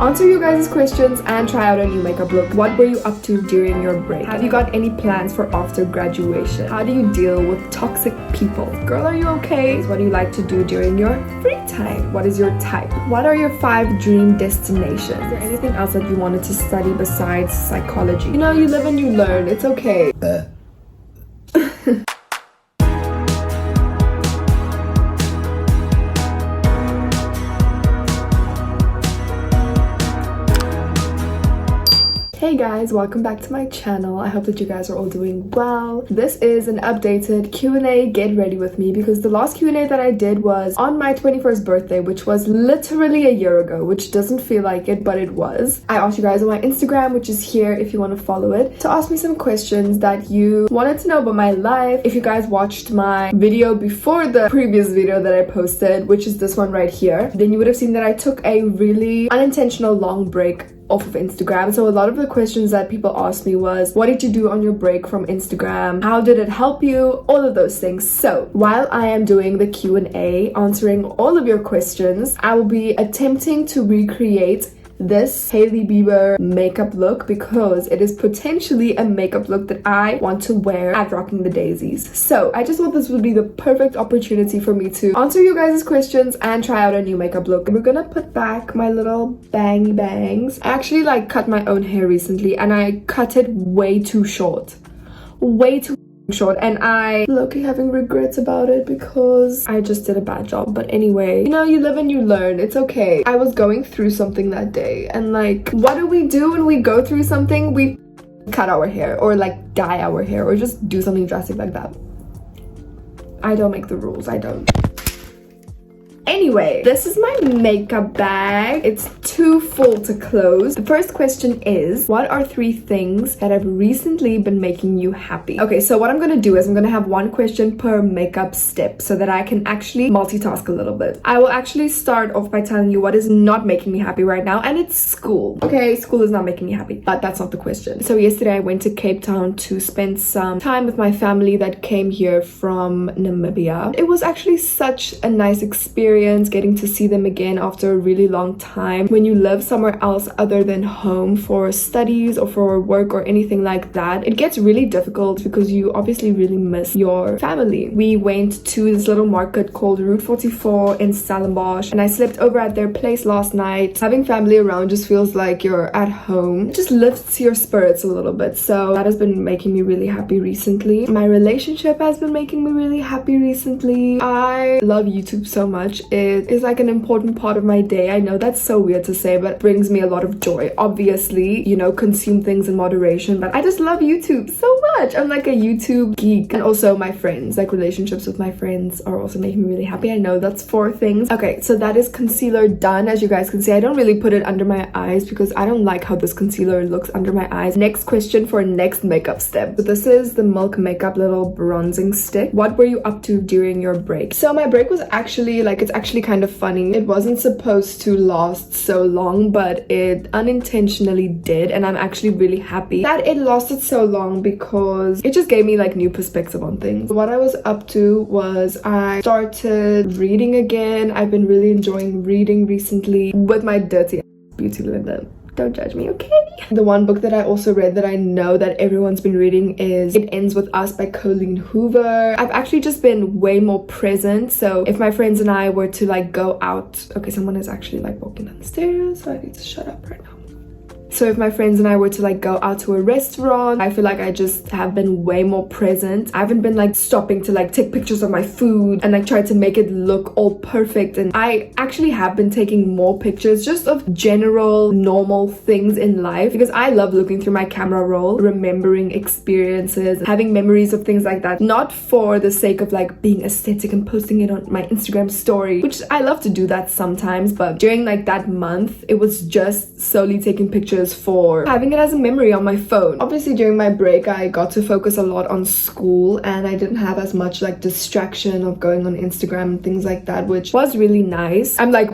Answer you guys' questions and try out a new makeup look. What were you up to during your break? Have you got any plans for after graduation? How do you deal with toxic people? Girl, are you okay? What do you like to do during your free time? What is your type? What are your 5 dream destinations? Is there anything else that you wanted to study besides psychology? You know, you live and you learn. It's okay. Hey guys, welcome back to my channel. I hope that you guys are all doing well. This is an updated Q&A. Get ready with me because the last Q&A that I did was on my 21st birthday, which was literally a year ago, which doesn't feel like it, but it was. I asked you guys on my Instagram, which is here if you want to follow it, to ask me some questions that you wanted to know about my life. If you guys watched my video before the previous video that I posted, which is this one right here, then you would have seen that I took a really unintentional long break off of Instagram. So a lot of the questions that people asked me was, what did you do on your break from Instagram? How did it help you? All of those things. So while I am doing the Q&A, answering all of your questions, I will be attempting to recreate this Hailey Bieber makeup look because it is potentially a makeup look that I want to wear at Rocking the Daisies. So I just thought this would be the perfect opportunity for me to answer you guys' questions and try out a new makeup look. We're gonna put back my little bangy bangs. I actually cut my own hair recently and I cut it way too short. Way too short, and I low-key having regrets about it because I just did a bad job. But anyway, you know, you live and you learn. It's okay. I was going through something that day, and what do we do when we go through something? We cut our hair or dye our hair or just do something drastic like that. I don't make the rules. I don't. Anyway, this is my makeup bag. It's too full to close. The first question is, what are 3 things that have recently been making you happy? Okay, so what I'm gonna do is I'm gonna have 1 question per makeup step so that I can actually multitask a little bit. I will actually start off by telling you what is not making me happy right now, and it's school. Okay, school is not making me happy, but that's not the question. So yesterday I went to Cape Town to spend some time with my family that came here from Namibia. It was actually such a nice experience getting to see them again after a really long time. When you live somewhere else other than home for studies or for work or anything like that, it gets really difficult because you obviously really miss your family. We went to this little market called Route 44 in Stellenbosch and I slept over at their place last night. Having family around just feels like you're at home. It just lifts your spirits a little bit. So that has been making me really happy recently. My relationship has been making me really happy recently. I love YouTube so much. It is an important part of my day. I know that's so weird to say, but it brings me a lot of joy. Obviously, you know, consume things in moderation, but I just love YouTube so much. I'm like a YouTube geek. And also my friends, relationships with my friends are also making me really happy. I know that's 4 things. Okay, so that is concealer done. As you guys can see, I don't really put it under my eyes because I don't like how this concealer looks under my eyes. Next question for next makeup step. So this is the Milk Makeup little bronzing stick. What were you up to during your break? So my break was actually it's actually kind of funny. It wasn't supposed to last so long, but it unintentionally did, and I'm actually really happy that it lasted so long because it just gave me new perspective on things. What I was up to was I started reading again. I've been really enjoying reading recently with my dirty beauty blender. Don't judge me, okay? The one book that I also read that I know that everyone's been reading is It Ends With Us by Colleen Hoover. I've actually just been way more present. So if my friends and I were to go out, okay, someone is actually walking down the stairs, so I need to shut up right now. So if my friends and I were to go out to a restaurant, I feel like I just have been way more present. I haven't been stopping to take pictures of my food and try to make it look all perfect. And I actually have been taking more pictures just of general normal things in life because I love looking through my camera roll, remembering experiences, having memories of things like that. Not for the sake of being aesthetic and posting it on my Instagram story, which I love to do that sometimes, but during that month, it was just solely taking pictures pictures for having it as a memory on my phone. Obviously during my break I got to focus a lot on school and I didn't have as much like distraction of going on Instagram and things like that, which was really nice. I'm like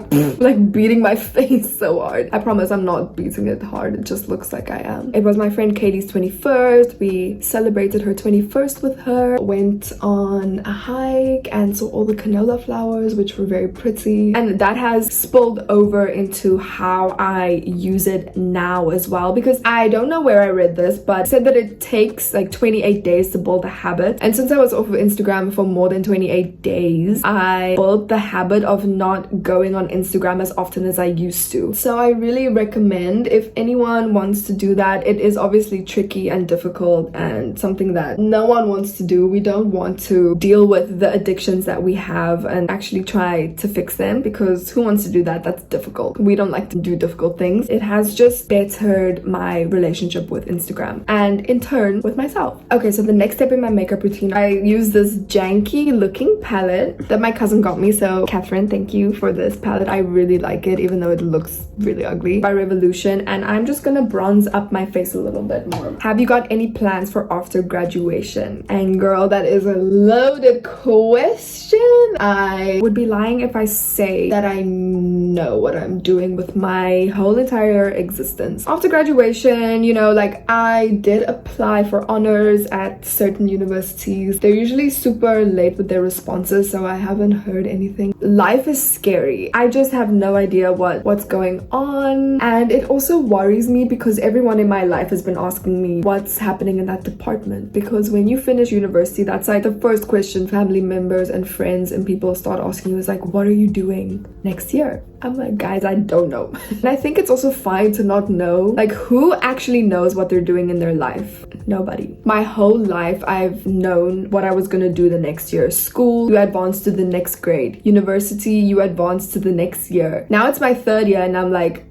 beating my face so hard. I promise I'm not beating it hard, it just looks like I am. It was my friend Katie's 21st. We celebrated her 21st with her, went on a hike and saw all the canola flowers, which were very pretty, and that has spilled over into how I use it now as well, because I don't know where I read this, but it said that it takes like 28 days to build a habit, and since I was off of Instagram for more than 28 days, I built the habit of not going on Instagram as often as I used to. So I really recommend, if anyone wants to do that, it is obviously tricky and difficult and something that no one wants to do. We don't want to deal with the addictions that we have and actually try to fix them, because who wants to do that? That's difficult. We don't like to do difficult things. It has just bettered my relationship with Instagram and in turn with myself. Okay, so the next step in my makeup routine, I use this janky looking palette that my cousin got me. So Catherine, thank you for this palette. I really like it, even though it looks really ugly, by Revolution, and I'm just gonna bronze up my face a little bit more. Have you got any plans for after graduation? And girl, that is a loaded question. I would be lying if I say that I know what I'm doing with my whole entire existence. After graduation, you know, like I did apply for honors at certain universities. They're usually super late with their responses, so I haven't heard anything. Life is scary. I just have no idea what's going on, and it also worries me because everyone in my life has been asking me what's happening in that department, because when you finish university, that's like the first question family members and friends and people start asking you is like, what are you doing next year? I'm like, guys, I don't know. And I think it's also fine to not know. Like, who actually knows what they're doing in their life? Nobody. My whole life I've known what I was gonna do the next year. School, you advance to the next grade. University, you advance to the next year. Now it's my third year and I'm like,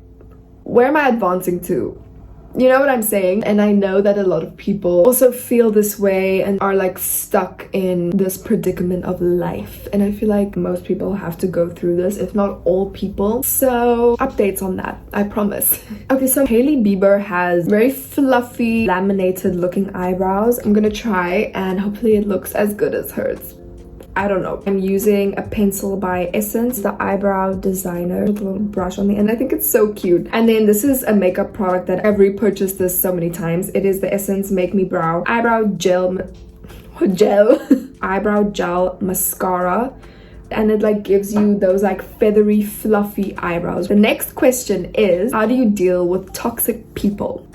where am I advancing to? You know what I'm saying? And I know that a lot of people also feel this way and are like stuck in this predicament of life. And I feel like most people have to go through this, if not all people. So updates on that, I promise. Okay, so Hailey Bieber has very fluffy, laminated looking eyebrows. I'm gonna try and hopefully it looks as good as hers. I don't know. I'm using a pencil by Essence, the eyebrow designer, with a little brush on the end. I think it's so cute. And then this is a makeup product that I've repurchased this so many times. It is the Essence Make Me Brow Eyebrow Gel Eyebrow Gel Mascara. And it like gives you those like feathery fluffy eyebrows. The next question is, how do you deal with toxic people?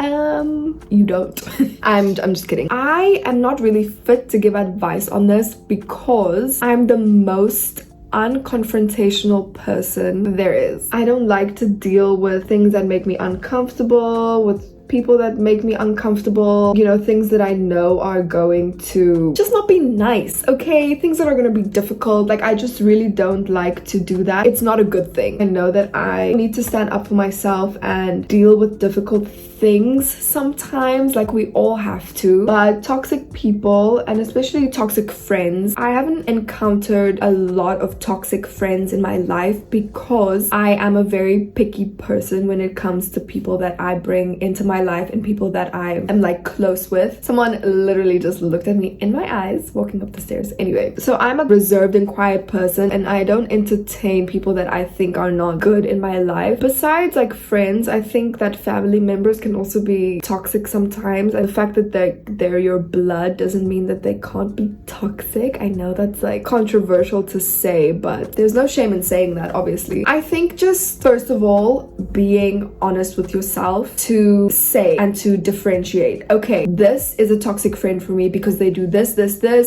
You don't. I'm just kidding. I am not really fit to give advice on this because I'm the most unconfrontational person there is. I don't like to deal with things that make me uncomfortable, with people that make me uncomfortable, you know, things that I know are going to just not be nice, okay? Things that are gonna be difficult. Like, I just really don't like to do that. It's not a good thing. I know that I need to stand up for myself and deal with difficult things sometimes, like we all have to. But toxic people, and especially toxic friends, I haven't encountered a lot of toxic friends in my life because I am a very picky person when it comes to people that I bring into my life and people that I am like close with. Someone literally just looked at me in my eyes walking up the stairs. Anyway, so I'm a reserved and quiet person and I don't entertain people that I think are not good in my life. Besides like friends, I think that family members can also be toxic sometimes, and the fact that they're your blood doesn't mean that they can't be toxic. I know that's like controversial to say, but there's no shame in saying that, obviously. I think just first of all being honest with yourself to say and to differentiate, okay, this is a toxic friend for me because they do this.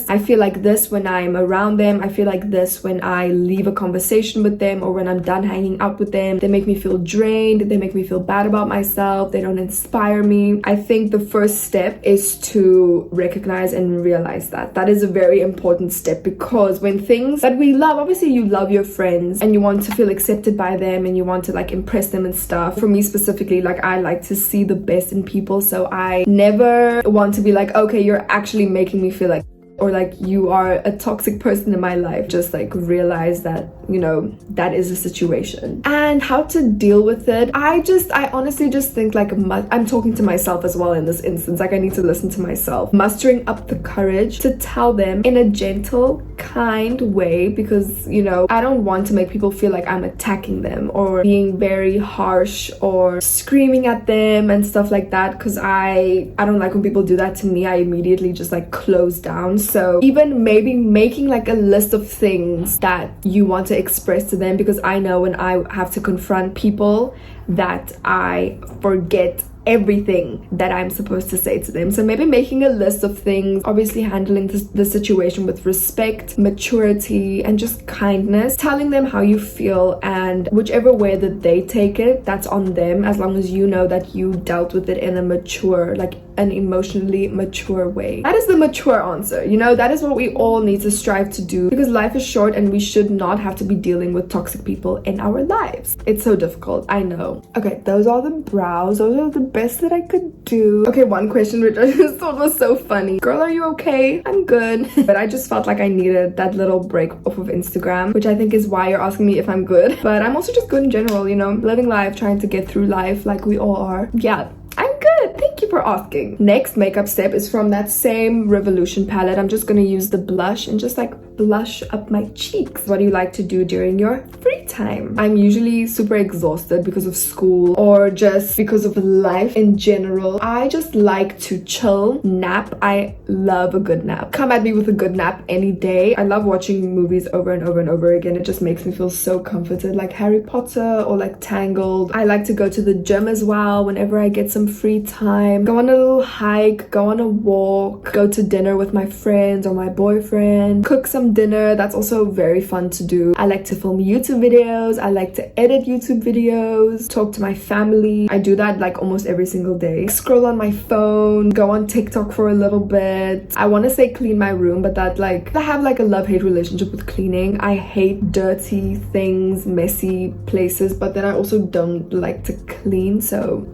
I feel like this when I'm around them. I feel like this when I leave a conversation with them or when I'm done hanging out with them. They make me feel drained. They make me feel bad about myself. They don't inspire me. I think the first step is to recognize and realize that. That is a very important step, because when things that we love, obviously you love your friends and you want to feel accepted by them and you want to like impress them and stuff. For me specifically, like I like to see the best in people, so I never want to be like, okay, you're actually making me feel like, or like you are a toxic person in my life, just like realize that, you know, that is a situation. And how to deal with it, I honestly just think like I'm talking to myself as well in this instance. Like I need to listen to myself, mustering up the courage to tell them in a gentle, kind way, because, you know, I don't want to make people feel like I'm attacking them or being very harsh or screaming at them and stuff like that, because I don't like when people do that to me. I immediately just like close down. So even maybe making like a list of things that you want to express to them, because I know when I have to confront people that I forget everything that I'm supposed to say to them. So maybe making a list of things, obviously handling the situation with respect, maturity, and just kindness, telling them how you feel, and whichever way that they take it, that's on them, as long as you know that you dealt with it in a mature, like an emotionally mature way. That is the mature answer, you know. That is what we all need to strive to do, because life is short and we should not have to be dealing with toxic people in our lives. It's so difficult, I know. Okay, those are the brows. Those are the best that I could do. Okay, one question which I just thought was so funny. Girl, are you okay? I'm good. But I just felt like I needed that little break off of Instagram, which I think is why you're asking me if I'm good. But I'm also just good in general, you know, living life, trying to get through life like we all are. Yeah, I'm good. Thank you for asking. Next makeup step is from that same Revolution palette. I'm just gonna use the blush and just like blush up my cheeks. What do you like to do during your free time? I'm usually super exhausted because of school or just because of life in general. I just like to chill, nap. I love a good nap. Come at me with a good nap any day. I love watching movies over and over and over again. It just makes me feel so comforted, like Harry Potter or like Tangled. I like to go to the gym as well whenever I get some free time. Go on a little hike, go on a walk, go to dinner with my friends or my boyfriend, cook some dinner. That's also very fun to do. I like to film YouTube videos. I like to edit YouTube videos, talk to my family. I do that like almost every single day. Scroll on my phone, go on TikTok for a little bit. I want to say clean my room, but that like I have like a love-hate relationship with cleaning. I hate dirty things, messy places, but then I also don't like to clean. So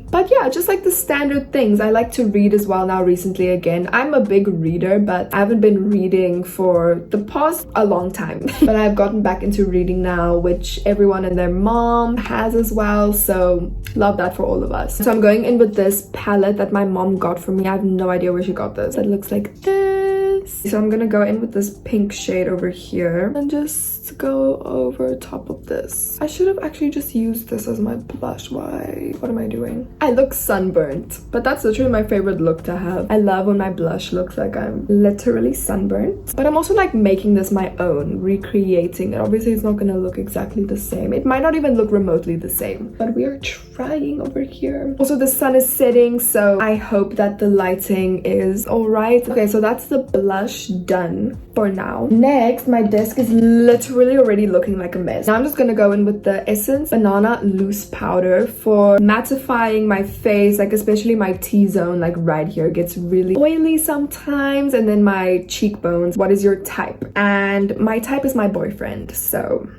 but yeah, just like the standard things. I like to read as well now recently again. I'm a big reader, but I haven't been reading for the past a long time. But I've gotten back into reading now, which everyone and their mom has as well. So love that for all of us. So I'm going in with this palette that my mom got for me. I have no idea where she got this. It looks like this. So I'm gonna go in with this pink shade over here and just go over top of this. I should have actually just used this as my blush. Why? What am I doing? I look sunburnt, but that's literally my favorite look to have. I love when my blush looks like I'm literally sunburnt. But I'm also like making this my own, recreating it. Obviously it's not gonna look exactly the same. It might not even look remotely the same, but we are trying over here. Also the sun is setting, so I hope that the lighting is all right. Okay, so that's the blush done for now. Next, my desk is literally already looking like a mess. Now I'm just gonna go in with the Essence Banana Loose Powder for mattifying my face, like especially my T-zone, like right here gets really oily sometimes, and then my cheekbones. What is your type? And my type is my boyfriend, so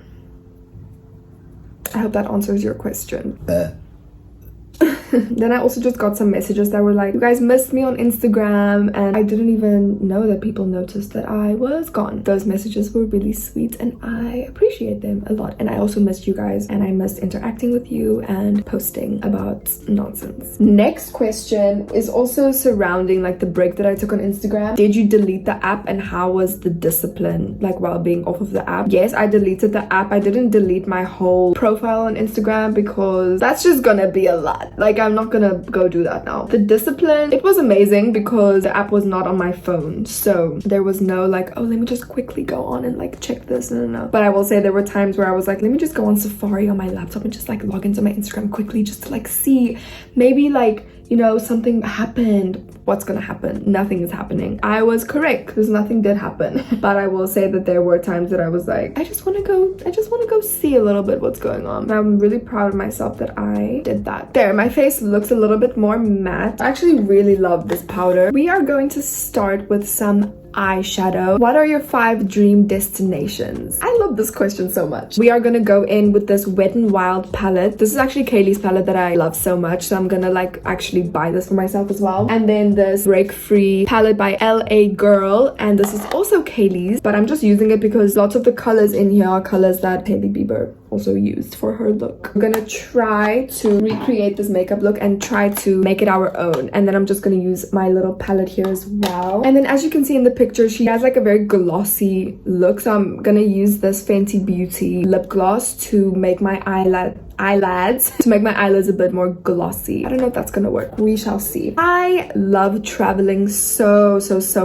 I hope that answers your question. Then I also just got some messages that were like, you guys missed me on Instagram, and I didn't even know that people noticed that I was gone. Those messages were really sweet and I appreciate them a lot. And I also missed you guys, and I missed interacting with you and posting about nonsense. Next question is also surrounding like the break that I took on Instagram. Did you delete the app, and how was the discipline like while being off of the app? Yes, I deleted the app. I didn't delete my whole profile on Instagram because that's just gonna be a lot. Like I'm not gonna go do that now. The discipline, it was amazing because the app was not on my phone, so there was no like, oh, let me just quickly go on and like check this. No. But I will say there were times where I was like, let me just go on Safari on my laptop and just like log into my Instagram quickly just to like see maybe like, you know, something happened. What's gonna happen? Nothing is happening. I was correct because nothing did happen. But I will say that there were times that I was like, I just want to go see a little bit what's going on. And I'm really proud of myself that I did that. There, my face looks a little bit more matte. I actually really love this powder. We are going to start with some eyeshadow. What are your 5 dream destinations? I love this question so much. We are gonna go in with this Wet n Wild palette. This is actually Kaylee's palette that I love so much, so I'm gonna like actually buy this for myself as well. And then this Break Free palette by LA Girl, and this is also Kaylee's, but I'm just using it because lots of the colors in here are colors that Hailey Bieber also used for her look. I'm gonna try to recreate this makeup look and try to make it our own, and then I'm just gonna use my little palette here as well. And then as you can see in the picture, she has like a very glossy look, so I'm gonna use this Fenty Beauty lip gloss to make my eyelids a bit more glossy. I don't know if that's gonna work. We shall see. I love traveling so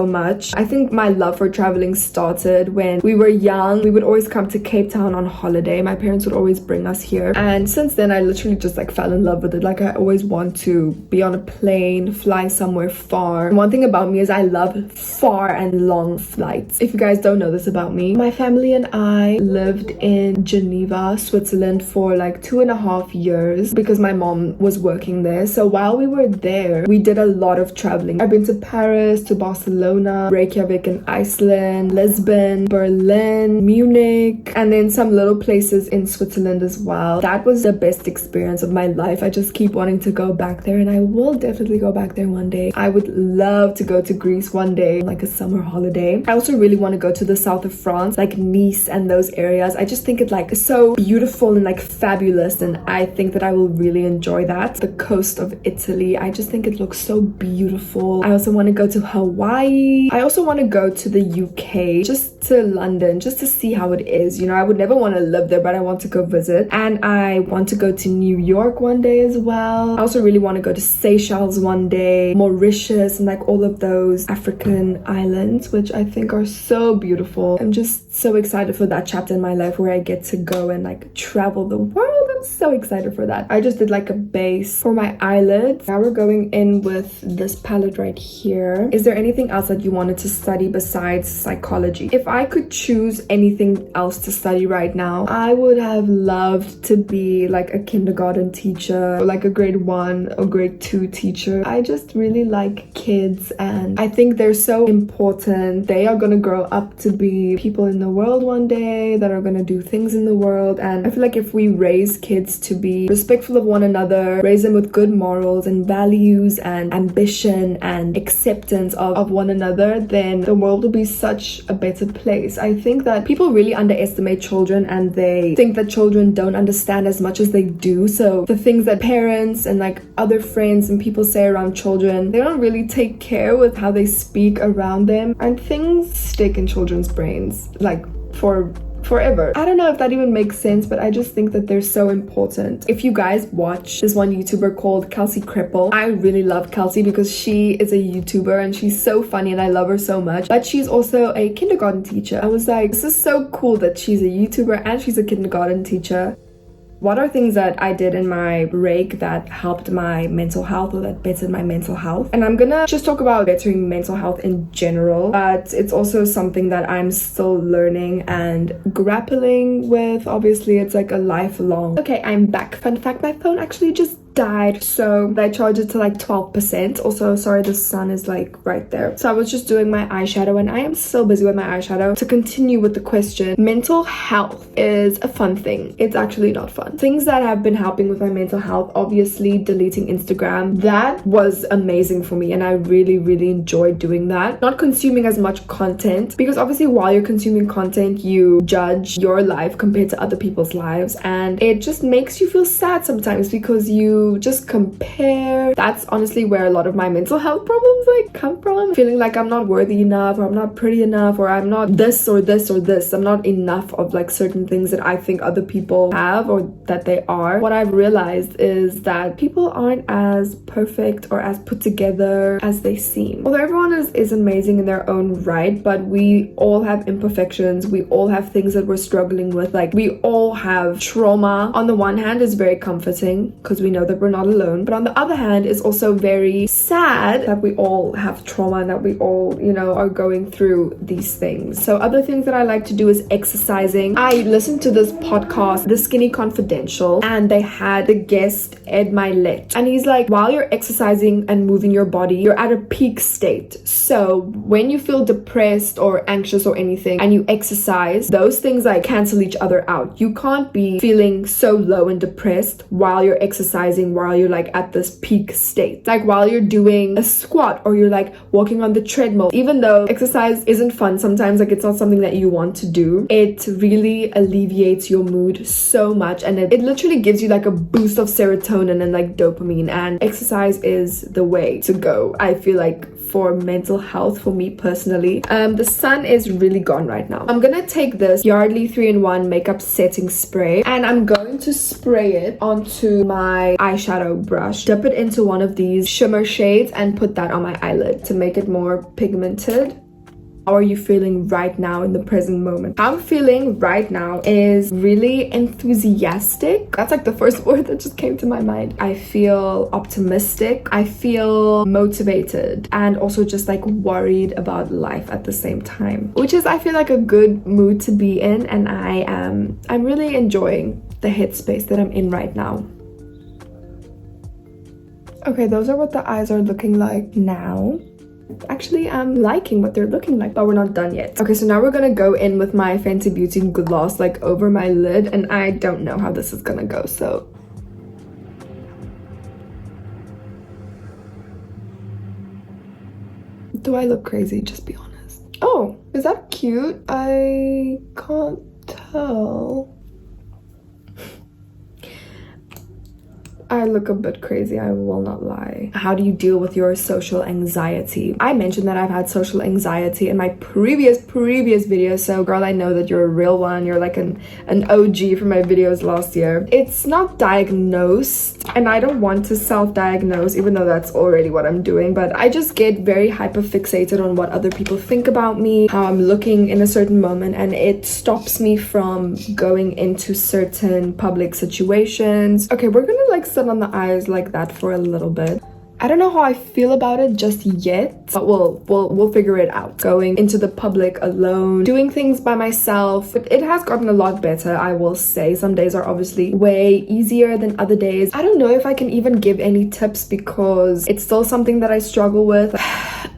much. I think my love for traveling started when we were young. We would always come to Cape Town on holiday. My parents would always bring us here, and since then I literally just like fell in love with it. Like I always want to be on a plane, fly somewhere far. And one thing about me is I love far and long flights. If you guys don't know this about me, my family and I lived in Geneva, Switzerland for like 2.5 years because my mom was working there. So while we were there, we did a lot of traveling. I've been to Paris, to Barcelona, Reykjavik in Iceland, Lisbon, Berlin, Munich, and then some little places in Switzerland as well. That was the best experience of my life. I just keep wanting to go back there, and I will definitely go back there one day. I would love to go to Greece one day, like a summer holiday. I also really want to go to the south of France, like Nice and those areas. I just think it's like so beautiful and like fabulous, and I think that I will really enjoy that. The coast of Italy, I just think it looks so beautiful. I also want to go to Hawaii. I also want to go to the UK, just to London, just to see how it is. You know, I would never want to live there, but I want to go visit. And I want to go to New York one day as well. I also really want to go to Seychelles one day, Mauritius, and like all of those African islands, which I think are so beautiful. I'm just so excited for that chapter in my life where I get to go and like travel the world. I'm so excited for that. I just did like a base for my eyelids. Now we're going in with this palette right here. Is there anything else that you wanted to study besides psychology? If I could choose anything else to study right now, I would have loved to be like a kindergarten teacher or like a grade 1 or grade 2 teacher. I just really like kids, and I think they're so important. They are gonna grow up to be people in the world one day that are gonna do things in the world, and I feel like if we raise kids to be respectful of one another, raise them with good morals and values and ambition and acceptance of one another, then the world will be such a better place. I think that people really underestimate children, and they think that children don't understand as much as they do. So the things that parents and like other friends and people say around children, they don't really take care with how they speak around them, and things stick in children's brains like forever. I don't know if that even makes sense, but I just think that they're so important. If you guys watch this one YouTuber called Chelsey, I really love Chelsey because she is a YouTuber and she's so funny and I love her so much, but she's also a kindergarten teacher. I was like, this is so cool that she's a YouTuber and she's a kindergarten teacher. What are things that I did in my break that helped my mental health or that bettered my mental health? And I'm gonna just talk about bettering mental health in general, but it's also something that I'm still learning and grappling with. Obviously, it's like a lifelong. Okay, I'm back. Fun fact, my phone actually just died, so I charged it to like 12%. Also, sorry, the sun is like right there. So I was just doing my eyeshadow, and I am so busy with my eyeshadow. To continue with the question, mental health is a fun thing. It's actually not fun. Things that have been helping with my mental health, obviously deleting Instagram. That was amazing for me, and I really enjoyed doing that. Not consuming as much content, because obviously while you're consuming content, you judge your life compared to other people's lives, and it just makes you feel sad sometimes because you just compare. That's honestly where a lot of my mental health problems like come from. Feeling like I'm not worthy enough, or I'm not pretty enough, or I'm not this or this or this. I'm not enough of like certain things that I think other people have or that they are. What I've realized is that people aren't as perfect or as put together as they seem. Although everyone is amazing in their own right, but we all have imperfections. We all have things that we're struggling with. Like we all have trauma. On the one hand, it's very comforting because we know that that we're not alone. But on the other hand, it's also very sad that we all have trauma and that we all, you know, are going through these things. So other things that I like to do is exercising. I listened to this podcast, The Skinny Confidential, and they had the guest Ed Milet, and he's like, while you're exercising and moving your body, you're at a peak state. So when you feel depressed or anxious or anything and you exercise, those things like cancel each other out. You can't be feeling so low and depressed while you're exercising, while you're like at this peak state. Like while you're doing a squat or you're like walking on the treadmill, even though exercise isn't fun sometimes, like it's not something that you want to do, it really alleviates your mood so much, and it literally gives you like a boost of serotonin and like dopamine, and exercise is the way to go, I feel like, for mental health for me personally. The sun is really gone right now. I'm gonna take this Yardley 3-in-1 makeup setting spray and I'm going to spray it onto my eyeshadow brush, dip it into one of these shimmer shades and put that on my eyelid to make it more pigmented. How are you feeling right now in the present moment? How I'm feeling right now is really enthusiastic. That's like the first word that just came to my mind. I feel optimistic. I feel motivated and also just like worried about life at the same time, which is, I feel like, a good mood to be in, and I'm really enjoying the headspace that I'm in right now. Okay, those are what the eyes are looking like now. Actually, I'm liking what they're looking like, but we're not done yet. Okay, so now we're gonna go in with my Fenty Beauty gloss like over my lid, and I don't know how this is gonna go, so do I look crazy? Just be honest. Oh, is that cute? I can't tell. I look a bit crazy, I will not lie. How do you deal with your social anxiety? I mentioned that I've had social anxiety in my previous videos, so girl, I know that you're a real one. You're like an OG from my videos last year. It's not diagnosed, and I don't want to self-diagnose, even though that's already what I'm doing, but I just get very hyper fixated on what other people think about me, how I'm looking in a certain moment, and it stops me from going into certain public situations. Okay, we're gonna like sit on the eyes like that for a little bit. I don't know how I feel about it just yet, but we'll figure it out. Going into the public alone, doing things by myself, it has gotten a lot better, I will say. Some days are obviously way easier than other days. I don't know if I can even give any tips because it's still something that I struggle with.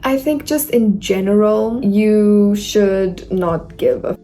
I think just in general, you should not give a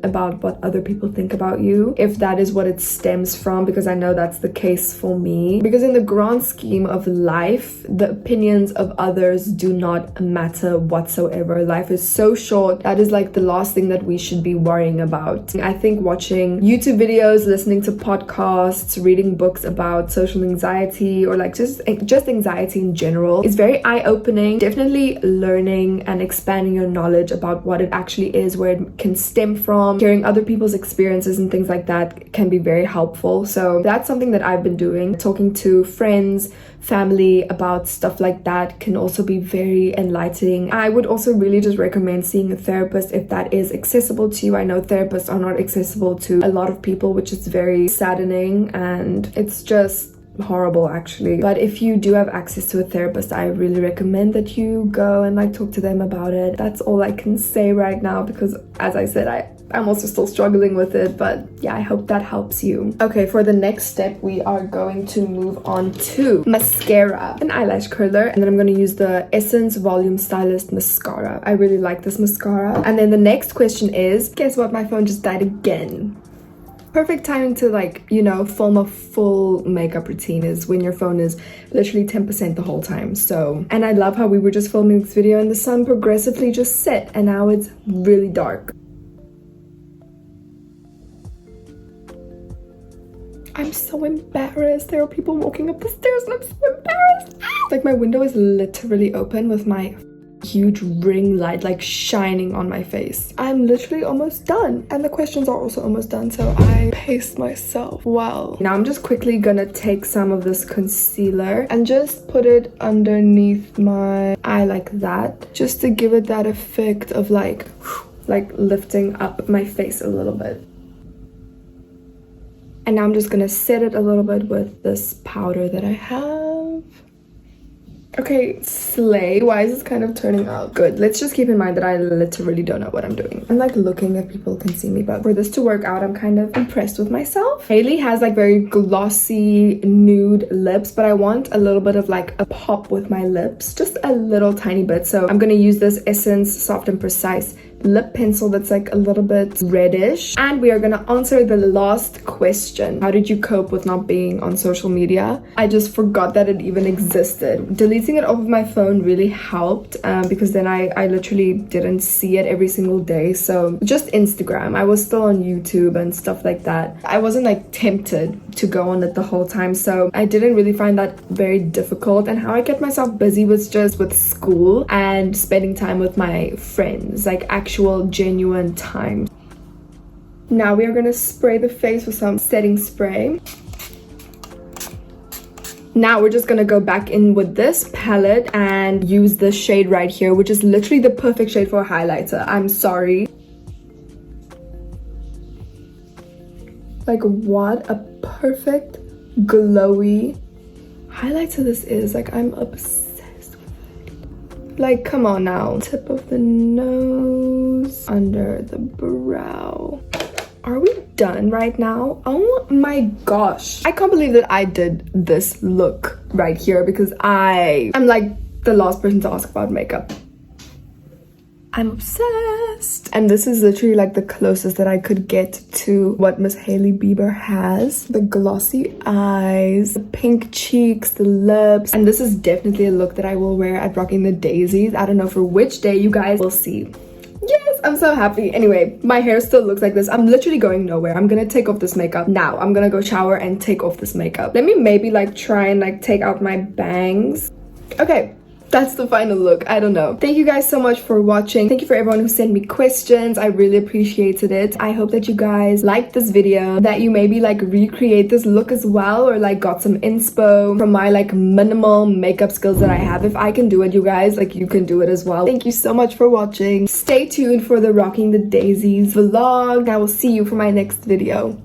about what other people think about you, if that is what it stems from, because I know that's the case for me. Because in the grand scheme of life, the opinions of others do not matter whatsoever. Life is so short. That is like the last thing that we should be worrying about. I think watching YouTube videos, listening to podcasts, reading books about social anxiety, or like just anxiety in general is very eye-opening. Definitely learning and expanding your knowledge about what it actually is, where it can stem from. Hearing other people's experiences and things like that can be very helpful. So that's something that I've been doing. Talking to friends, family about stuff like that can also be very enlightening. I would also really just recommend seeing a therapist if that is accessible to you. I know therapists are not accessible to a lot of people, which is very saddening, and it's just horrible actually. But if you do have access to a therapist, I really recommend that you go and like talk to them about it. That's all I can say right now, because as I said, I'm also still struggling with it, but yeah, I hope that helps you. Okay, for the next step, we are going to move on to mascara, an eyelash curler, and then I'm going to use the Essence Volume Stylist mascara. I really like this mascara. And then the next question is, guess what? My phone just died again. Perfect timing to, like, you know, film a full makeup routine is when your phone is literally 10% the whole time. So, and I love how we were just filming this video and the sun progressively just set and now it's really dark. I'm so embarrassed. There are people walking up the stairs and I'm so embarrassed. Like, my window is literally open with my huge ring light like shining on my face. I'm literally almost done, and the questions are also almost done, so I paced myself well. Now I'm just quickly gonna take some of this concealer and just put it underneath my eye like that, just to give it that effect of like lifting up my face a little bit. And now I'm just gonna set it a little bit with this powder that I have. Okay, slay. Why is this kind of turning out good? Let's just keep in mind that I literally don't know what I'm doing. I'm like looking if people can see me, but for this to work out, I'm kind of impressed with myself. Hailey has like very glossy nude lips, but I want a little bit of like a pop with my lips, just a little tiny bit. So I'm gonna use this Essence Soft and Precise lip pencil that's like a little bit reddish, and we are gonna answer the last question. How did you cope with not being on social media? I just forgot that it even existed. Deleting it off of my phone really helped, because then I literally didn't see it every single day. So just Instagram. I was still on YouTube and stuff like that. I wasn't like tempted to go on it the whole time, so I didn't really find that very difficult. And how I kept myself busy was just with school and spending time with my friends, like actual genuine time. Now we are going to spray the face with some setting spray. Now we're just going to go back in with this palette and use this shade right here, which is literally the perfect shade for a highlighter. I'm sorry. Like, what a perfect glowy highlighter this is. Like, I'm obsessed with it. Like, come on now. Tip of the nose, under the brow. Are we done right now? Oh my gosh. I can't believe that I did this look right here, because I'm like the last person to ask about makeup. I'm obsessed. And this is literally like the closest that I could get to what Miss Hailey Bieber has. The glossy eyes, the pink cheeks, the lips. And this is definitely a look that I will wear at Rocking the Daisies. I don't know for which day, you guys will see. Yes, I'm so happy. Anyway, my hair still looks like this. I'm literally going nowhere. I'm gonna take off this makeup now. I'm gonna go shower and take off this makeup. Let me maybe like try and like take out my bangs. Okay, that's the final look. I don't know. Thank you guys so much for watching. Thank you for everyone who sent me questions. I really appreciated it. I hope that you guys liked this video, that you maybe like recreate this look as well, or like got some inspo from my like minimal makeup skills that I have. If I can do it, you guys, like, you can do it as well. Thank you so much for watching. Stay tuned for the Rocking the Daisies vlog. I will see you for my next video.